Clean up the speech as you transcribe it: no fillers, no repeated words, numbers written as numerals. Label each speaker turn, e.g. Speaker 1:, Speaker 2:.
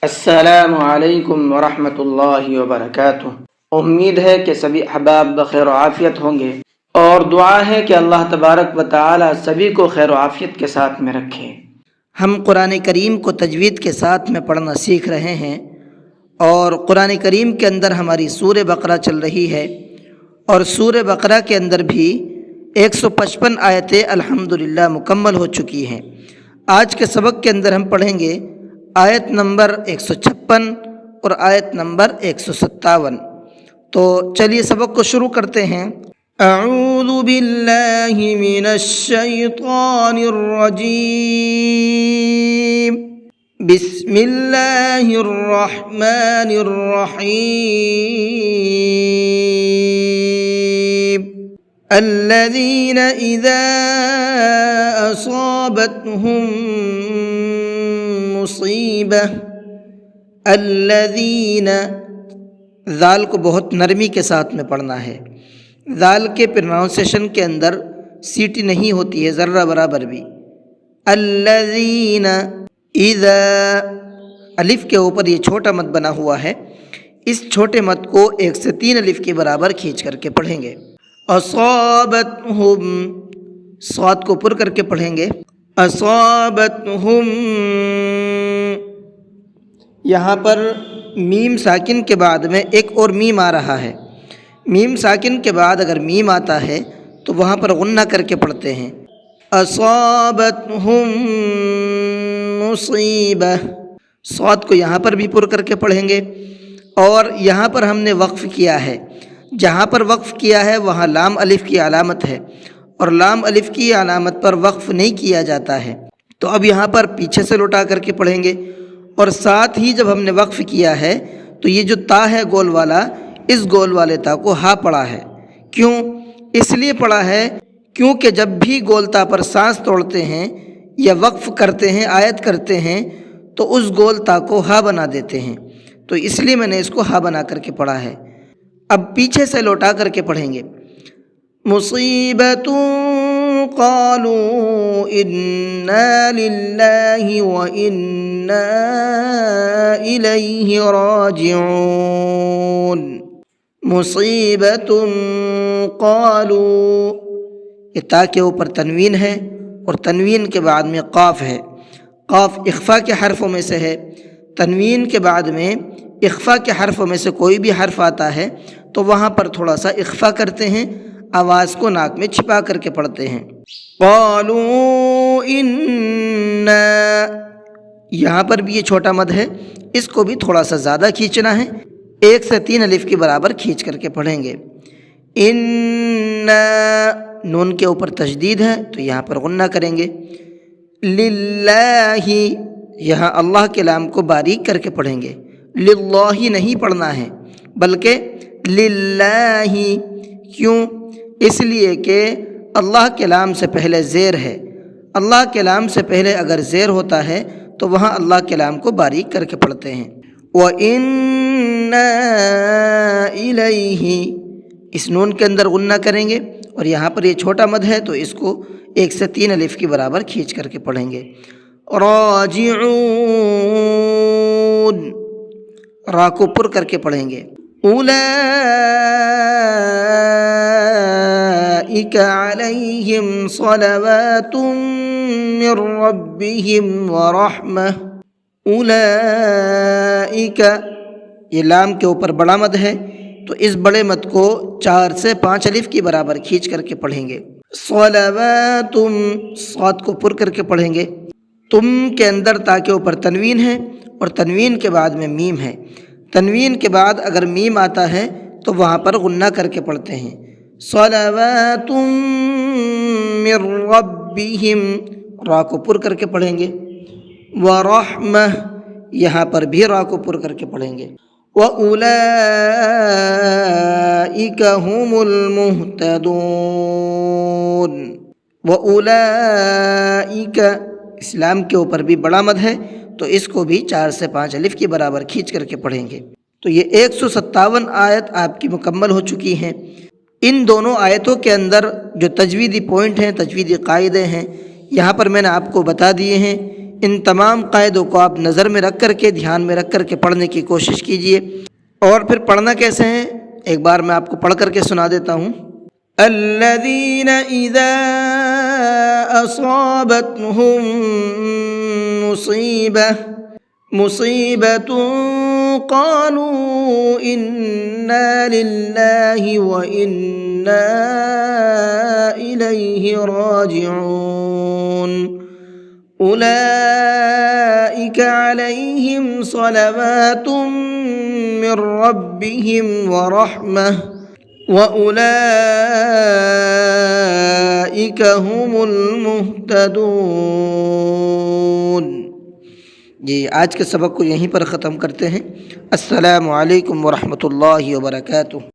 Speaker 1: السلام علیکم ورحمۃ اللہ وبرکاتہ۔ امید ہے کہ سبھی احباب بخیر و عافیت ہوں گے، اور دعا ہے کہ اللہ تبارک و تعالی سبھی کو خیر و عافیت کے ساتھ میں رکھے۔ ہم قرآن کریم کو تجوید کے ساتھ میں پڑھنا سیکھ رہے ہیں، اور قرآن کریم کے اندر ہماری سورہ بقرہ چل رہی ہے، اور سورہ بقرہ کے اندر بھی 155 آیتیں الحمدللہ مکمل ہو چکی ہیں۔ آج کے سبق کے اندر ہم پڑھیں گے آیت نمبر 156 اور آیت نمبر 157۔ تو چلیے سبق کو شروع کرتے ہیں۔ اعوذ باللہ من الشیطان الرجیم، بسم اللہ الرحمن الرحیم۔ الذین اذا اصابتهم مصیبہ، الذین، ذال کو بہت نرمی کے ساتھ میں پڑھنا ہے۔ ذال کے پروننسیشن کے اندر سیٹی نہیں ہوتی ہے ذرہ برابر بھی۔ الذین، اذا، الف کے اوپر یہ چھوٹا مد بنا ہوا ہے، اس چھوٹے مد کو 1 سے 3 الف کے برابر کھینچ کر کے پڑھیں گے۔ اصابتہم، صاد کو پر کر کے پڑھیں گے۔ اصابتہم، یہاں پر میم ساکن کے بعد میں ایک اور میم آ رہا ہے۔ میم ساکن کے بعد اگر میم آتا ہے تو وہاں پر غنہ کر کے پڑھتے ہیں۔ اصابتہم مصیبہ، صاد کو یہاں پر بھی پر کر کے پڑھیں گے، اور یہاں پر ہم نے وقف کیا ہے۔ جہاں پر وقف کیا ہے وہاں لام الف کی علامت ہے، اور لام الف کی علامت پر وقف نہیں کیا جاتا ہے، تو اب یہاں پر پیچھے سے لوٹا کر کے پڑھیں گے۔ اور ساتھ ہی جب ہم نے وقف کیا ہے تو یہ جو تا ہے گول والا، اس گول والے تا کو ہا پڑا ہے۔ کیوں؟ اس لیے پڑا ہے کیونکہ جب بھی گول تا پر سانس توڑتے ہیں یا وقف کرتے ہیں، آیت کرتے ہیں، تو اس گول تا کو ہا بنا دیتے ہیں، تو اس لیے میں نے اس کو ہا بنا کر کے پڑھا ہے۔ اب پیچھے سے لوٹا کر کے پڑھیں گے۔ مصیبت قالوا انا للہ وانا الیہ راجعون۔ مصیبت قالوا، یہ تا کے اوپر تنوین ہے، اور تنوین کے بعد میں قاف ہے۔ قاف اخفا کے حرفوں میں سے ہے۔ تنوین کے بعد میں اخفا کے حرفوں میں سے کوئی بھی حرف آتا ہے تو وہاں پر تھوڑا سا اخفا کرتے ہیں، آواز کو ناک میں چھپا کر کے پڑھتے ہیں۔ قالوا انا، یہاں پر بھی یہ چھوٹا مد ہے، اس کو بھی تھوڑا سا زیادہ کھینچنا ہے، 1 سے 3 الف کے برابر کھینچ کر کے پڑھیں گے۔ انا، نون کے اوپر تشدید ہے تو یہاں پر غنہ کریں گے۔ للہ، یہاں اللہ کے لام کو باریک کر کے پڑھیں گے۔ للہ نہیں پڑھنا ہے بلکہ للہ۔ کیوں؟ اس لیے کہ اللہ کے لام سے پہلے زیر ہے۔ اللہ کے لام سے پہلے اگر زیر ہوتا ہے تو وہاں اللہ کے لام کو باریک کر کے پڑھتے ہیں۔ وَإِنَّا إِلَيْهِ، اس نون کے اندر غنہ کریں گے، اور یہاں پر یہ چھوٹا مد ہے تو اس کو 1 سے 3 الف کے برابر کھینچ کر کے پڑھیں گے۔ راجعون، را کو پر کر کے پڑھیں گے۔ اولئک علیہم صلوات من ربہم ورحمہ۔ اولئک، یہ لام کے اوپر بڑا مد ہے تو اس بڑے مد کو 4 سے 5 الف کی برابر کھینچ کر کے پڑھیں گے۔ صلوات، صاد کو پر کر کے پڑھیں گے۔ تم کے اندر تا کے اوپر تنوین ہے، اور تنوین کے بعد میں میم ہے۔ تنوین کے بعد اگر میم آتا ہے تو وہاں پر غنہ کر کے پڑھتے ہیں۔ صلوات من ربہم، را کو پر کر کے پڑھیں گے۔ ورحمہ، یہاں پر بھی را کو پر کر کے پڑھیں گے۔ وَأُولَئِكَ هُمُ الْمُهْتَدُونَ۔ وَأُولَئِكَ، اسلام کے اوپر بھی بڑا مد ہے تو اس کو بھی 4 سے 5 الف کے برابر کھینچ کر کے پڑھیں گے۔ تو یہ 157 آیت آپ کی مکمل ہو چکی ہیں۔ ان دونوں آیتوں کے اندر جو تجویدی پوائنٹ ہیں، تجویدی قاعدے ہیں، یہاں پر میں نے آپ کو بتا دیے ہیں ان تمام قاعدوں کو آپ نظر میں رکھ کر کے، دھیان میں رکھ کر کے پڑھنے کی کوشش کیجیے۔ اور پھر پڑھنا کیسے ہے، ایک بار میں آپ کو پڑھ کر کے سنا دیتا ہوں۔ الذین اذا اصابتهم مصیبۃ قالوا انا للہ وانا الیہ راجعون اولئک علیہم صلوات من ربهم ورحمہ وَأُولَئِكَ هُمُ الْمُهْتَدُونَ۔ جی آج کے سبق کو یہیں پر ختم کرتے ہیں۔ السلام علیکم ورحمۃ اللہ وبرکاتہ۔